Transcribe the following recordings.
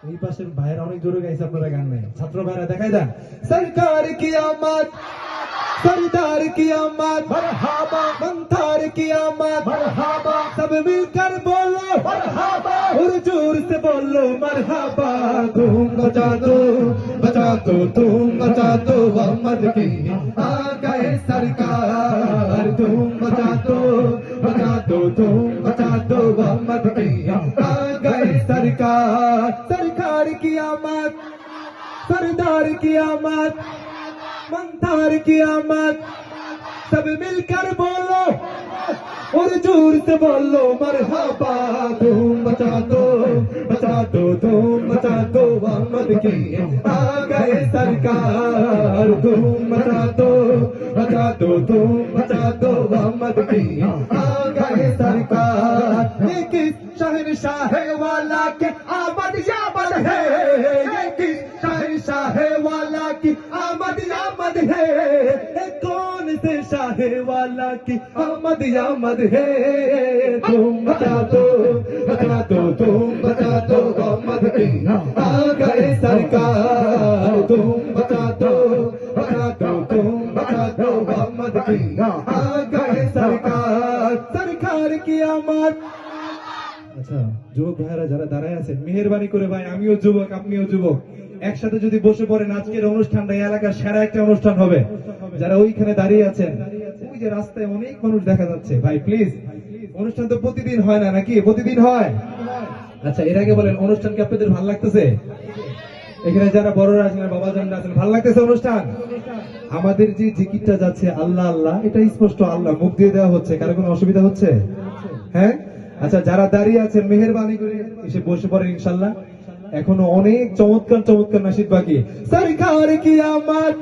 এই পাশের ভাইয়েরা অনেক জোরে গাইছে, আপনারা গান নাই। ছাত্র ভাইরা দেখাই দেন। সরকার কি আমত, सरदार की आमद, मरहबा, मंथार की आमद, मरहबा, सब मिलकर बोलो मरहबा, और जोर से बोलो मरहबा। धूम मचा दो धूम मचा दो अहमद की आ गए सरकार। धूम मचा दो धूम मचा दो अहमद की आ गए सरकार। सरकार की आमद, सरदार की आमद, मंथार की आमद, सब मिलकर बोलो और जोर से बोलो मरहबा। धूम मचा दो धूम मचा दो अहमद की आ गए सरकार। धूम मचा दो धूम मचा दो अहमद की आ गए सरकार। ये किस शहंशाह वाला के आमद यामद है, ये किस शहंशाह वाला की आमद यामद है, कौन से शाह वाला की आमद यामद है। धूम मचा दो धूम मचा दो अहमद की आ गए सरकार। धूम मचा दो धूम मचा दो अहमद की आ गए सरकार। सरकार की आमद। আচ্ছা, যুবক ভাইরা যারা দাঁড়ায় আছেন, মেহেরবানি করে ভাই, আমিও যুবক আপনিও যুবক, একসাথে যদি বসে পড়েন আজকের অনুষ্ঠানটা এলাকার সেরা একটা অনুষ্ঠান হবে। যারা ওইখানে দাঁড়িয়ে আছেন, ওই যে রাস্তায় অনেক মানুষ দেখা যাচ্ছে, ভাই প্লিজ, অনুষ্ঠান তো প্রতিদিন হয় না নাকি? প্রতিদিন হয়। আচ্ছা, এর আগে বলেন, অনুষ্ঠান কি আপনাদের ভালো লাগতেছে? এখানে যারা বড়রা আছেন, বাবা জানরা আছেন, ভালো লাগতেছে অনুষ্ঠান? আমাদের যে জিকিরটা যাচ্ছে আল্লাহ আল্লাহ, এটা স্পষ্ট আল্লাহ মুখ দিয়ে দেওয়া হচ্ছে, কারো কোনো অসুবিধা হচ্ছে? হ্যাঁ। আচ্ছা, যারা দাঁড়িয়ে আছেন মেহেরবানি করে এসে বসে পড়েন ইনশাল্লাহ, এখনো অনেক চমৎকার চমৎকার নাশিদ বাকি। সরকার কি আমদ,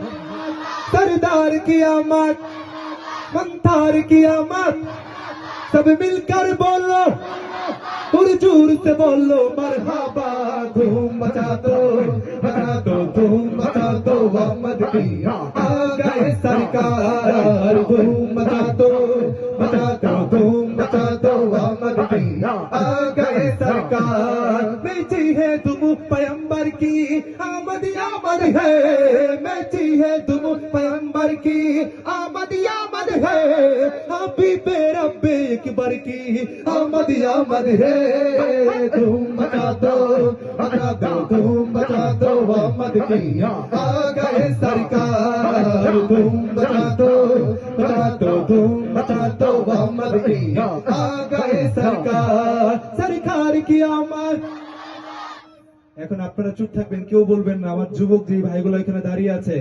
सरदार की आमद, मंथार की आमद, सब मिलकर बोलो और जोर से बोलो मरहबा। धूम मचा दो धूम मचा दो अहमद की आ गए सरकार। धूम मचा दो धूम मचा दो अहमद की आ गए सरकार। बेची है तुम पैगंबर की आमद आमद है, बेची है तुम पैगंबर की आमद आमद है, हबीबे रब्बे अकबर की आमद आमद है। धूम मचा दो धूम मचा दो अहमद की आ गए सरकार। धूम मचा दो धूम मचा दो अहमद की आ गए सरकार। सरकार की आमद। এখন আপনারা চুপ থাকবেন, কেউ বলবেন না। আমার যুবক যে ভাইগুলো এখানে দাঁড়িয়ে আছে,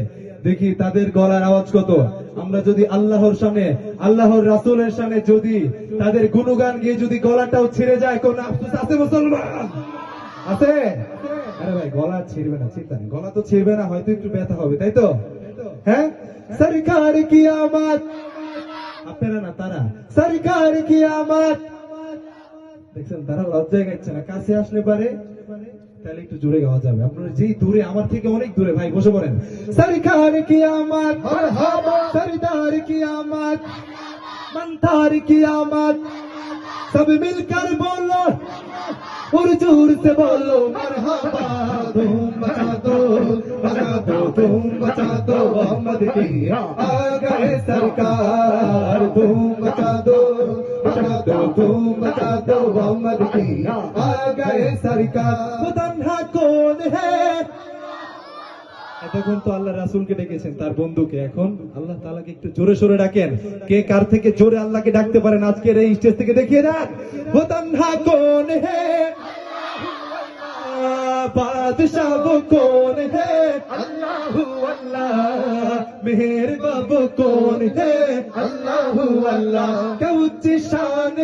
দেখি তাদের গলার আওয়াজ কত। আমরা যদি আল্লাহর সামনে, আল্লাহর রাসূলের সামনে যদি তাদের গুণগান গিয়ে যদি গলাটাও ছিঁড়ে যায়, কোন আফসোস আছে মুসলমান? আছে? আরে ভাই, গলা ছিঁড়বে না, চিন্তা নেই, গলা তো ছিঁড়বে না, হয়তো একটু ব্যথা হবে, তাই তো? হ্যাঁ। সরকার কি আমদ, আপনারা না তারা, সরকার কি আমদ। দেখছেন, তারা লজ্জায় গাইছে না, কাছে আসলে পারে তাহলে একটু জোরে গাওয়া যাবে। আপনারা যেই দূরে, আমার থেকে অনেক দূরে, ভাই বসে পড়েন। সরকার কি আমদ, মারহাবা, सरदार की आमद, मंथार की आमद, सब मिलकर बोलो और जोर से बोलो मरहबा। धूम मचा दो धूम मचा दो अहमद की आ गए सरकार। धूम मचा दो धूम मचा दो अहमद की आ गए सरकार। वो तन्हा कौन है? এতক্ষণ তো আল্লাহ রাসূলকে ডেকেছেন, তার বন্ধুকে, এখন আল্লাহ তাআলাকে একটু জোরে সোরে ডাকেন। কে কার থেকে জোরে আল্লাহকে ডাকতে পারেন আজকের এই স্টেজ থেকে দেখিয়ে দেন। वो तन्हा कौन है, बादशाह वो कौन है, अल्लाहु अल्लाह, मेहर बाबू कौन है, अल्लाहु अल्लाह। क्या उच्च शान